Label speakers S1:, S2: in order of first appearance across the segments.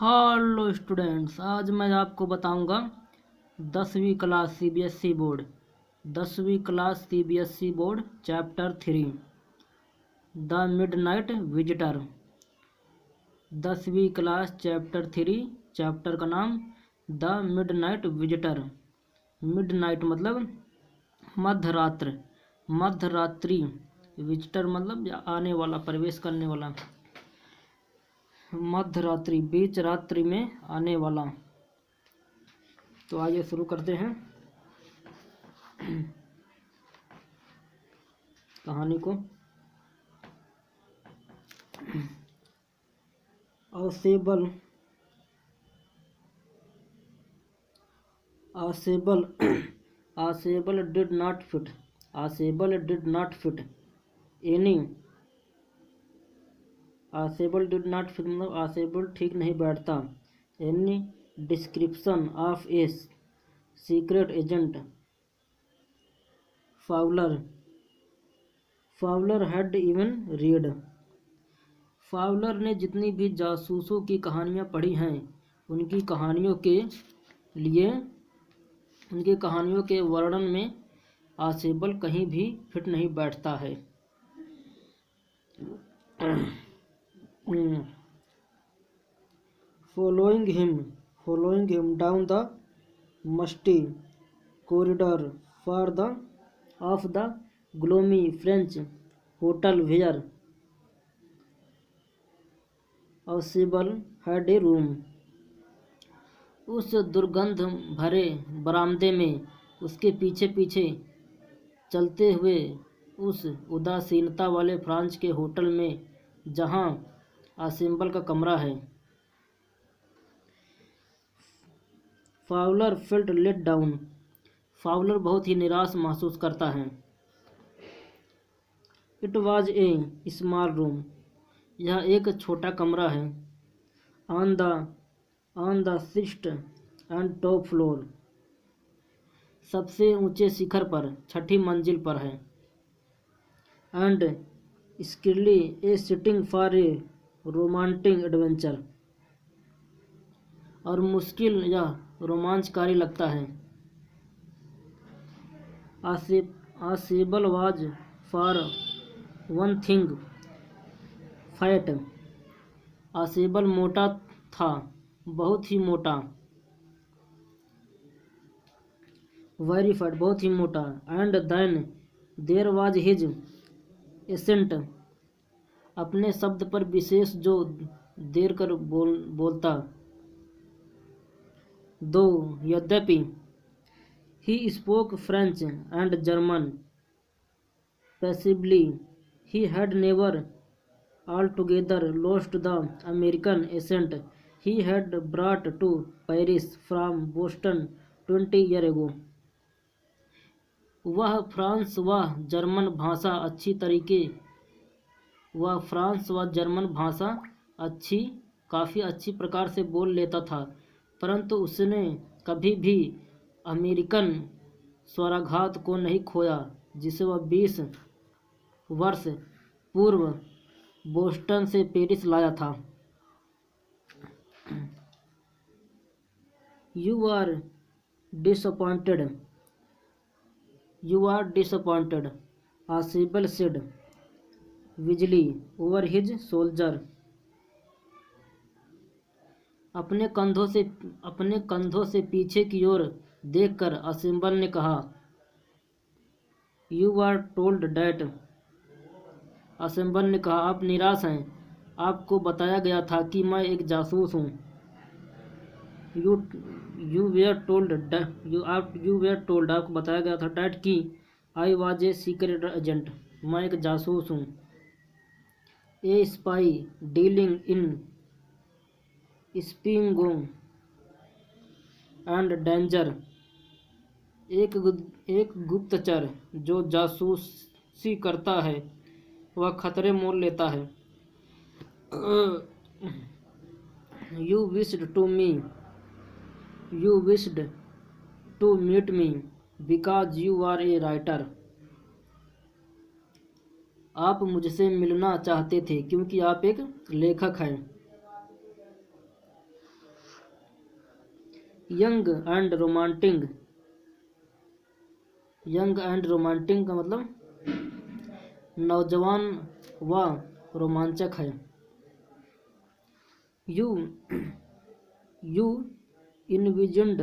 S1: Hello students, आज मैं आपको बताऊंगा 10वीं क्लास सीबीएसई बोर्ड 10वीं class CBSE board chapter 3 the midnight visitor. 10वीं क्लास चैप्टर 3 चैप्टर का नाम द मिडनाइट विजिटर। मिडनाइट मतलब मध्यरात्र, मध्यरात्रि। विजिटर मतलब आने वाला, प्रवेश करने वाला। मध्यरात्रि बीच रात्रि में आने वाला। तो आइए शुरू करते हैं कहानी को। Ausable Ausable did not fit any. Ausable did not fit मतलब आसेबल ठीक नहीं बैठता। Any description of a secret agent Fowler had even read. Fowler ने जितनी भी जासूसों की कहानियाँ पढ़ी हैं, उनकी कहानियों के वर्णन में आसेबल कहीं भी फिट नहीं बैठता है। Following him down the musty corridor of the gloomy French hotel where Ausable had a room। उस दुर्गंध भरे बरामदे में उसके पीछे पीछे चलते हुए उस उदासीनता वाले फ्रांस के होटल में जहां आसेबल का कमरा है। Fowler felt let down. Fowler बहुत ही निराश महसूस करता है। It was a small room. यह एक छोटा कमरा है। On the sixth and top floor. सबसे ऊंचे शिखर पर, छठी मंजिल पर है। And scarcely a setting for a romantic adventure. और मुश्किल या रोमांचकारी लगता है। Ausable was for one thing fat. Ausable मोटा था, बहुत ही मोटा। वेरी फैट, बहुत ही मोटा। And then there was his accent. अपने शब्द पर विशेष जो देर कर बोलता। दो यद्यपि he spoke French and German passably, he had never altogether lost the American accent he had brought to Paris from Boston 20 years ago। वह फ्रांस व जर्मन भाषा काफ़ी अच्छी प्रकार से बोल लेता था, परंतु उसने कभी भी अमेरिकन स्वराघात को नहीं खोया जिसे वह 20 वर्ष पूर्व बोस्टन से पेरिस लाया था। यू आर डिसअपॉइंटेड आसेबल सेड विजली ओवर हिज सोल्जर। अपने कंधों से पीछे की ओर देखकर आसेबल ने कहा। You are told that. Ausable ने कहा, आप निराश हैं। आपको बताया गया था कि मैं एक जासूस हूँ। यू वेयर टोल्ड, आपको बताया गया था डैट कि I was a secret agent, मैं एक जासूस हूँ। A spy dealing in spying and danger. एक गुप्तचर जो जासूसी करता है वह खतरे मोल लेता है। You wished to meet me because you are a writer. आप मुझसे मिलना चाहते थे क्योंकि आप एक लेखक हैं। यंग एंड रोमांटिक का मतलब नौजवान व रोमांचक है। You you envisioned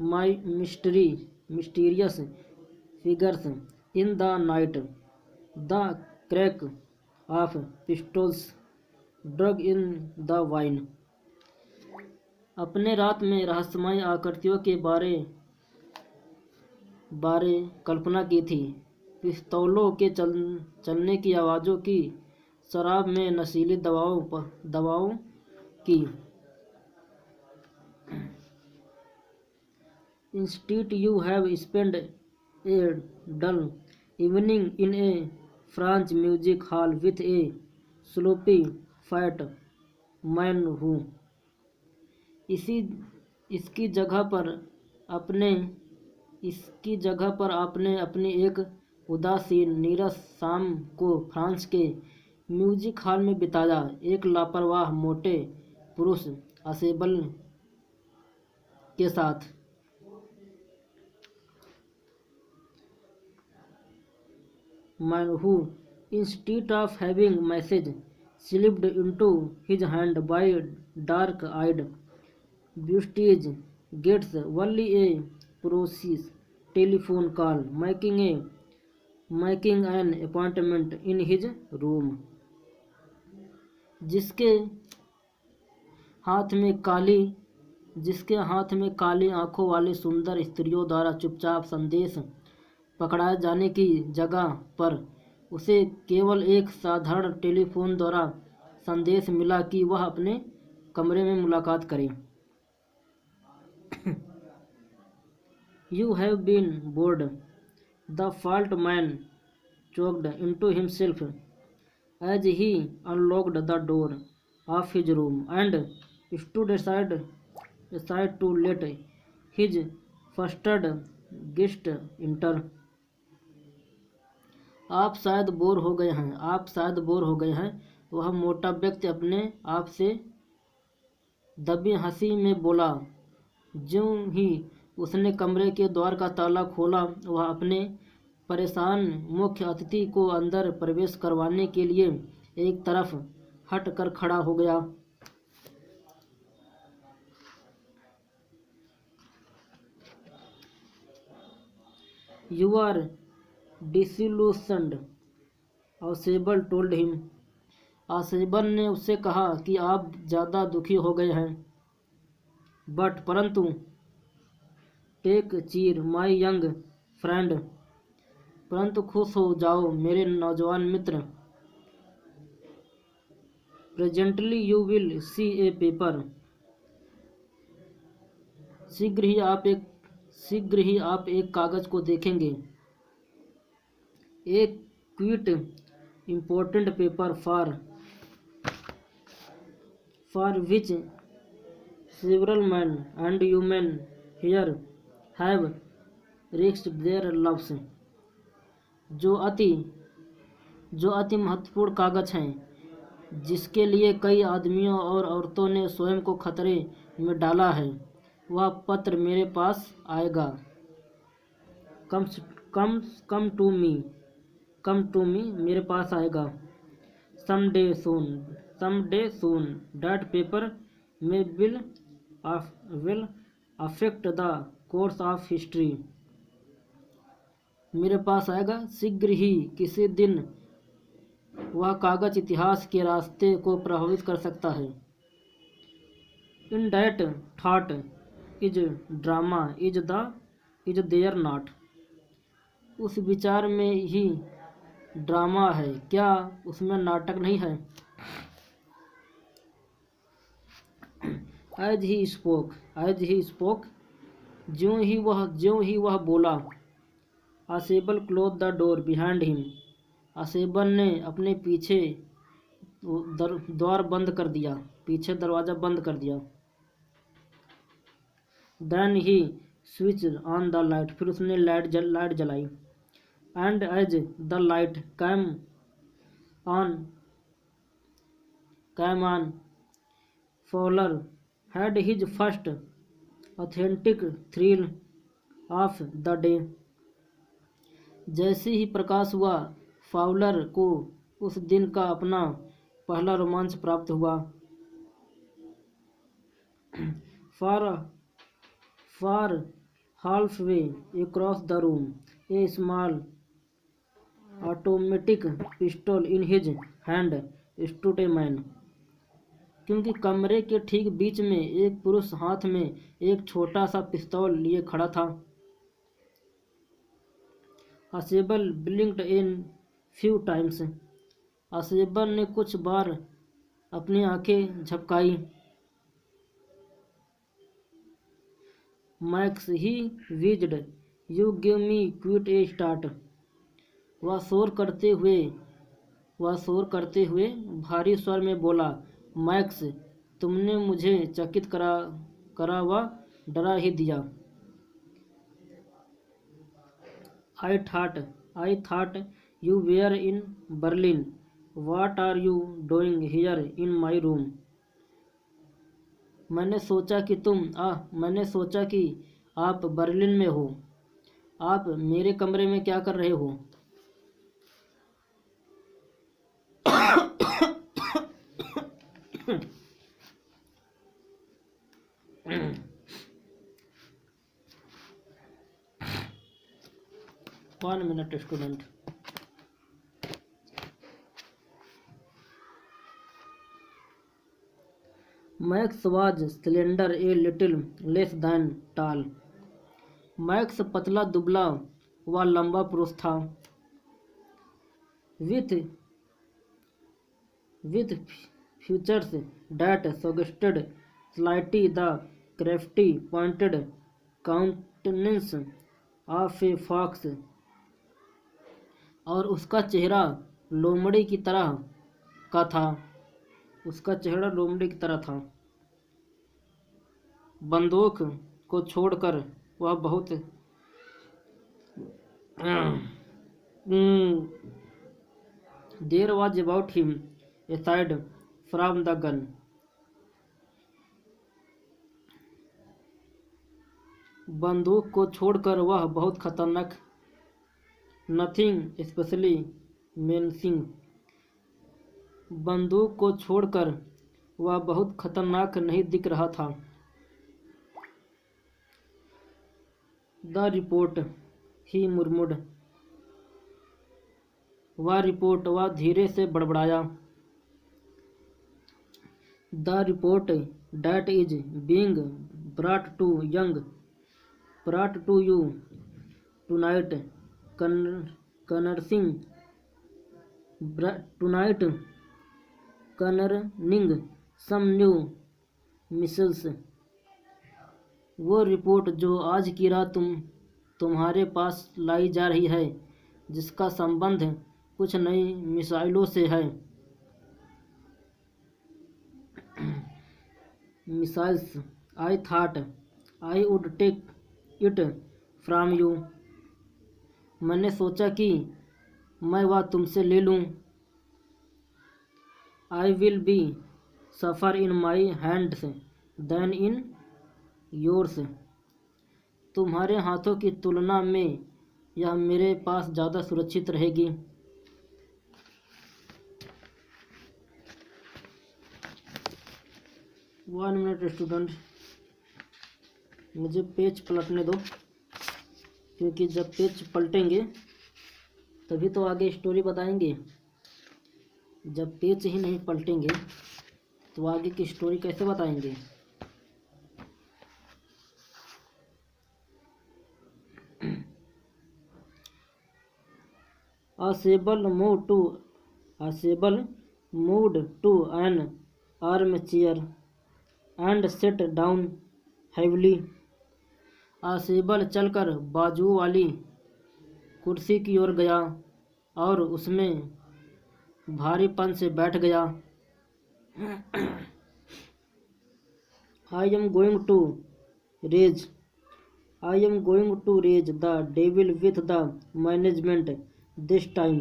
S1: my mysterious figures in the night, the crack of pistols drug in the wine. अपने रात में रहस्यमय आकृतियों के बारे कल्पना की थी, पिस्तौलों के चलने की आवाज़ों की, शराब में नशीली दवाओं की। Instead you have spend a dull evening in a French music hall with a sloppy fat man who. इसकी जगह पर आपने अपनी एक उदासीन नीरस शाम को फ्रांस के म्यूजिक हॉल में बिताया, एक लापरवाह मोटे पुरुष असेबल के साथ। Man who, instead of having message slipped into his hand by dark-eyed beasties, gets only a process telephone call, making an appointment in his room। जिसके हाथ में काली आंखों वाली सुंदर स्त्रियों द्वारा चुपचाप संदेश पकड़ाए जाने की जगह पर उसे केवल एक साधारण टेलीफोन द्वारा संदेश मिला कि वह अपने कमरे में मुलाकात करे। You have been bored, the fault man choked into himself as he unlocked the door of his room and stood aside to let his flustered guest enter। आप शायद बोर हो गए हैं, वह मोटा व्यक्ति अपने आप से दबी हंसी में बोला। ज्यों ही उसने कमरे के द्वार का ताला खोला, वह अपने परेशान मुख्य अतिथि को अंदर प्रवेश करवाने के लिए एक तरफ हट कर खड़ा हो गया। You are disillusioned, Ausable told him. Ausable ने उससे कहा कि आप ज़्यादा दुखी हो गए हैं। परंतु टेक चीर माई यंग फ्रेंड, परंतु खुश हो जाओ मेरे नौजवान मित्र। Presently you will see a paper, शीघ्र ही आप एक कागज को देखेंगे। A quite important paper for which several man and human here have risked their lives. जो अति महत्वपूर्ण कागज हैं जिसके लिए कई आदमियों और औरतों ने स्वयं को खतरे में डाला है, वह पत्र मेरे पास आएगा। कम टू मी, मेरे पास आएगा। someday soon that paper may will affect the course of history। मेरे पास आएगा शीघ्र ही, किसी दिन वह कागज इतिहास के रास्ते को प्रभावित कर सकता है। In that thought is drama, is there not। उस विचार में ही ड्रामा है, क्या उसमें नाटक नहीं है। As he spoke, ज्यों ही वह बोला, Ausable close the door behind him. Ausable ने अपने पीछे दरवाज़ा बंद कर दिया। Then he switched on the light, फिर उसने लाइट जलाई। And as the light came on, Fowler had his first authentic thrill of the day. जैसे ही प्रकाश हुआ, फाउलर को उस दिन का अपना पहला रोमांच प्राप्त हुआ। फार फार halfway across the room, a small automatic pistol in his hand stood a man। क्योंकि कमरे के ठीक बीच में एक पुरुष हाथ में एक छोटा सा पिस्तौल लिए खड़ा था। असेबल blinked in few times। असेबल ने कुछ बार अपनी आंखें झपकाई। Max he wheezed, you give me quite a start. वह शोर करते हुए भारी स्वर में बोला, मैक्स, तुमने मुझे चकित करा व डरा ही दिया। I thought you were in Berlin. What are you doing here in my room. मैंने सोचा कि आप बर्लिन में हो। आप मेरे कमरे में क्या कर रहे हो। 1 minute student. Max was slender a little less than tall. Max पतला दुबला व लंबा पुरुष था। With features that suggested slightly the crafty pointed countenance of a fox. और उसका चेहरा लोमड़ी की तरह था। बंदूक को छोड़कर वह बहुत देर was about him aside from the gun। बंदूक को छोड़कर वह बहुत खतरनाक, नथिंग स्पेशली मेंसिंग। बंदूक को छोड़कर वह बहुत खतरनाक नहीं दिख रहा था। The report, he murmured. वह धीरे से बड़बड़ाया। The report that is being brought to you tonight concerning some new missiles. वो रिपोर्ट जो आज की रात तुम्हारे पास लाई जा रही है, जिसका संबंध कुछ नई मिसाइलों से है। Missiles, I thought I would take it from you. मैंने सोचा कि मैं वह तुमसे ले लूं। I will be safer in my hands than in yours. तुम्हारे हाथों की तुलना में यह मेरे पास ज़्यादा सुरक्षित रहेगी। वन मिनट स्टूडेंट, मुझे पेज पलटने दो, क्योंकि जब पेज पलटेंगे तभी तो आगे स्टोरी बताएंगे। जब पेज ही नहीं पलटेंगे तो आगे की स्टोरी कैसे बताएंगे। Asable moved to an armchair and sat down heavily। आसेबल चलकर बाजू वाली कुर्सी की ओर गया और उसमें भारीपन से बैठ गया। I am going to raise the devil with the management this time।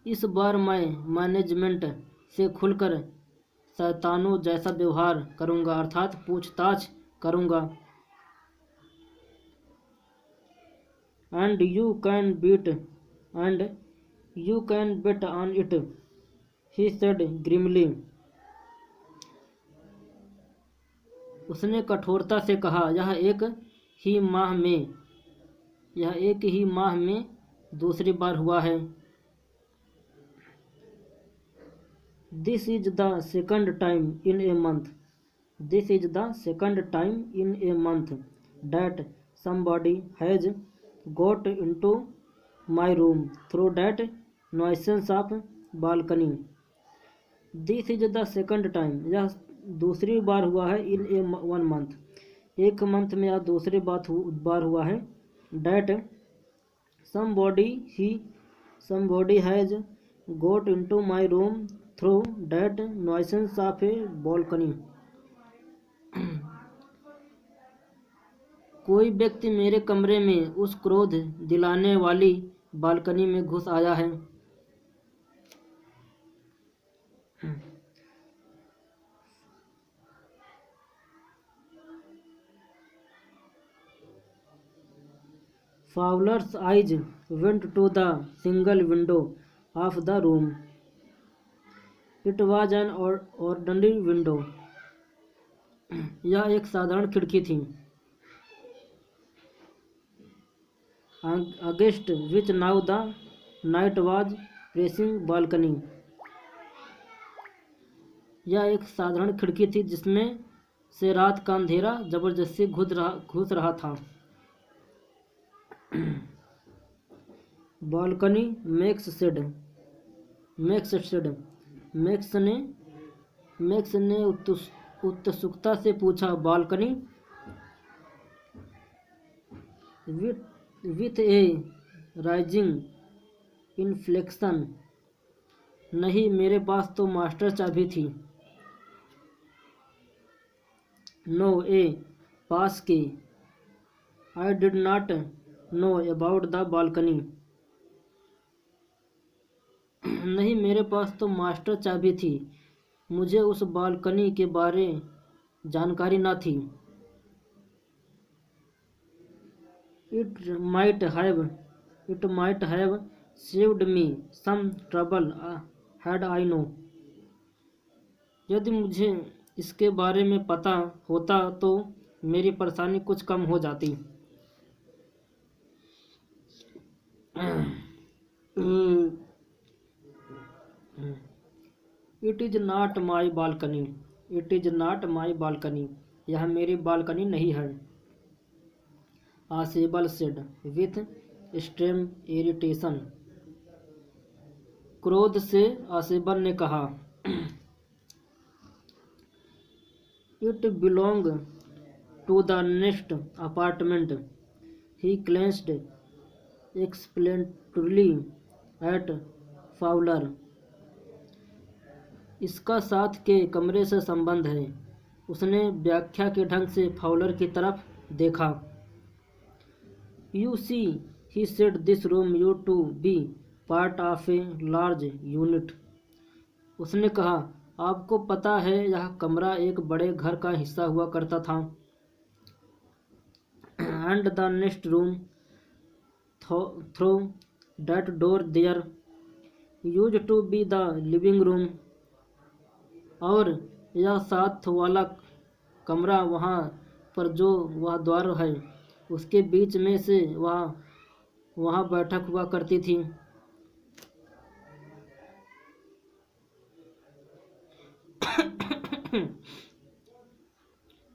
S1: इस बार मैं मैनेजमेंट से खुलकर शैतानों जैसा व्यवहार करूंगा, अर्थात पूछताछ करूँगा। And you can bet on it, he said grimly. उसने कठोरता से कहा, यह एक ही माह में दूसरी बार हुआ है। This is the second time in a month that somebody has got into my room through that nuisance of balcony. This is the second time, यह दूसरी बार हुआ है। इन ए 1 month, एक मंथ में यह दूसरी बार हुआ है। that somebody has got into my room through that nuisance of a balcony. कोई व्यक्ति मेरे कमरे में उस क्रोध दिलाने वाली बालकनी में घुस आया है। Fowler's eyes went to the single window of the room. It was an ordinary window. यह एक साधारण खिड़की थी। Against which now the night was pressing balcony. यह एक साधारण खिड़की थी जिसमें से रात का अंधेरा जबरदस्ती घुस रहा था। बालकनी मैक्स ने उत्सुकता से पूछा, balcony? With A rising inflection, नहीं, मेरे पास तो मास्टर चाबी थी। नो, ए पास की। I did not know about the balcony, नहीं, मेरे पास तो मास्टर चाबी थी, मुझे उस बालकनी के बारे जानकारी न थी। It might have saved me some trouble had I know, यदि मुझे इसके बारे में पता होता तो मेरी परेशानी कुछ कम हो जाती। It is not my balcony, यह मेरी बालकनी नहीं है। Ausable said with extreme irritation, क्रोध से आसेबल ने कहा। It belong to the next apartment, he glanced explanatorily at Fowler, इसका साथ के कमरे से संबंध है, उसने व्याख्या के ढंग से फाउलर की तरफ देखा। You see, he said, this room you to be part of a large unit, उसने कहा, आपको पता है यह कमरा एक बड़े घर का हिस्सा हुआ करता था। And the next room through that door there used to be the living room, और यह साथ वाला कमरा वहाँ पर जो वह द्वार है उसके बीच में से वहाँ बैठक हुआ करती थी।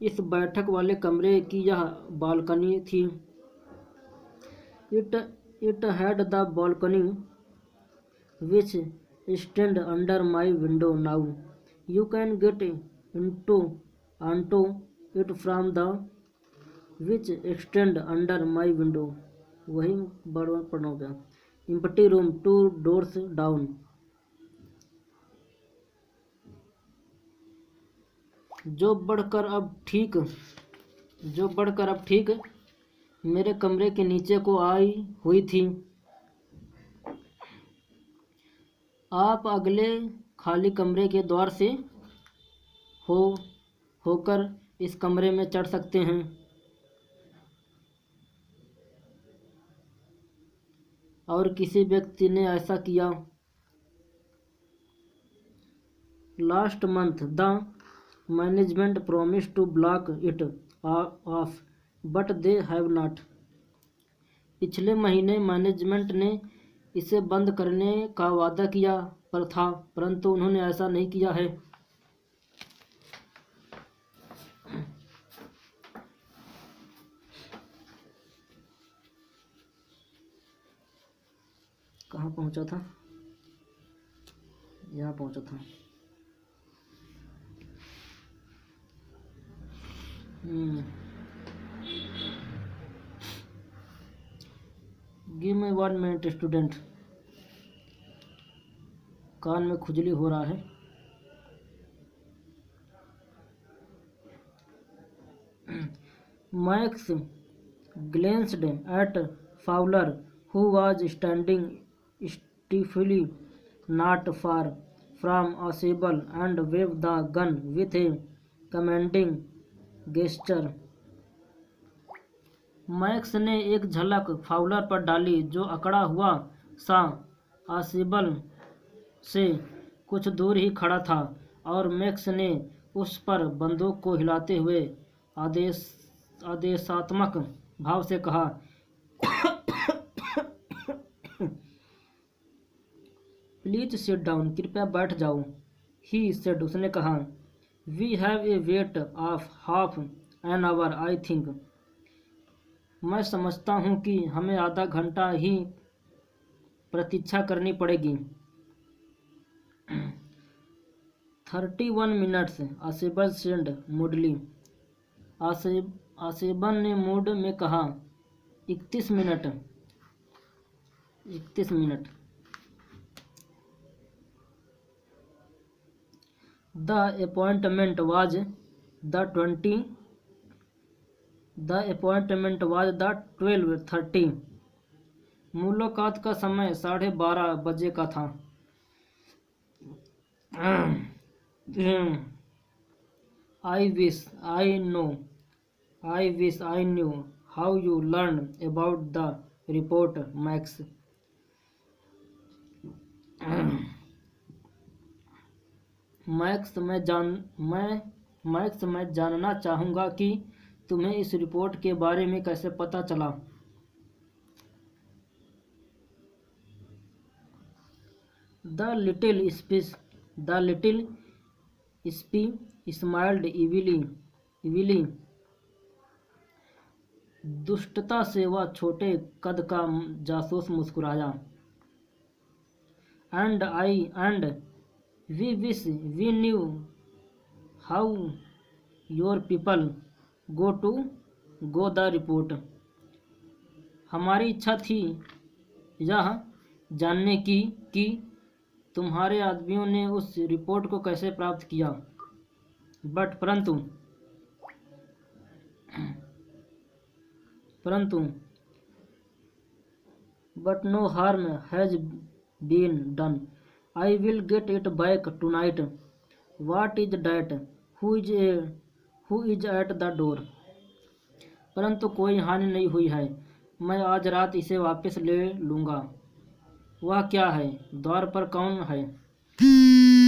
S1: इस बैठक वाले कमरे की यह बालकनी थी। It had the balcony which stand under my window now, you can get onto it from the which extend under my window, वही बड़ा पढ़ना होगा। empty room 2 doors down, जो बढ़कर अब ठीक मेरे कमरे के नीचे को आई हुई थी। आप अगले खाली कमरे के द्वार से होकर इस कमरे में चढ़ सकते हैं। और किसी व्यक्ति ने ऐसा किया। Last month the management promised to block it off, but they have not. पिछले महीने मैनेजमेंट ने इसे बंद करने का वादा किया परंतु उन्होंने ऐसा नहीं किया है। कहाँ पहुंचा था? यहाँ पहुंचा था। Give me 1 minute student. कान में खुजली हो रहा है। Max glanced at Fowler, who was standing stiffly not far from a table, and waved the gun with a commanding gesture. Max ने एक झलक फाउलर पर डाली जो अकड़ा हुआ सा आसिबल से कुछ दूर ही खड़ा था, और मैक्स ने उस पर बंदूक को हिलाते हुए आदेशात्मक भाव से कहा, प्लीज सिट डाउन, कृपया बैठ जाओ। ही सेड, उसने कहा, we have a wait of half an hour I think. मैं समझता हूँ कि हमें आधा घंटा ही प्रतीक्षा करनी पड़ेगी। 31 मिनट्स, आसिबल सेड मूडली। आसिबल ने मूड में कहा, 31 minute. The appointment was the 12:30। मुलाकात का समय 12:30 बजे का था। I wish I knew how you learned about the report, Max. Max, मैं जानना चाहूँगा कि तुम्हें इस रिपोर्ट के बारे में कैसे पता चला। The little spy smiled evilly. दुष्टता से वह छोटे कद का जासूस मुस्कुराया। And we wish we knew how your people go the report. हमारी इच्छा थी यह जानने की कि तुम्हारे आदमियों ने उस रिपोर्ट को कैसे प्राप्त किया, परंतु but no harm has been done. I will get it back tonight. What is that? Who is at the door? परंतु कोई हानि नहीं हुई है। मैं आज रात इसे वापस ले लूँगा। वह क्या है? द्वार पर कौन है?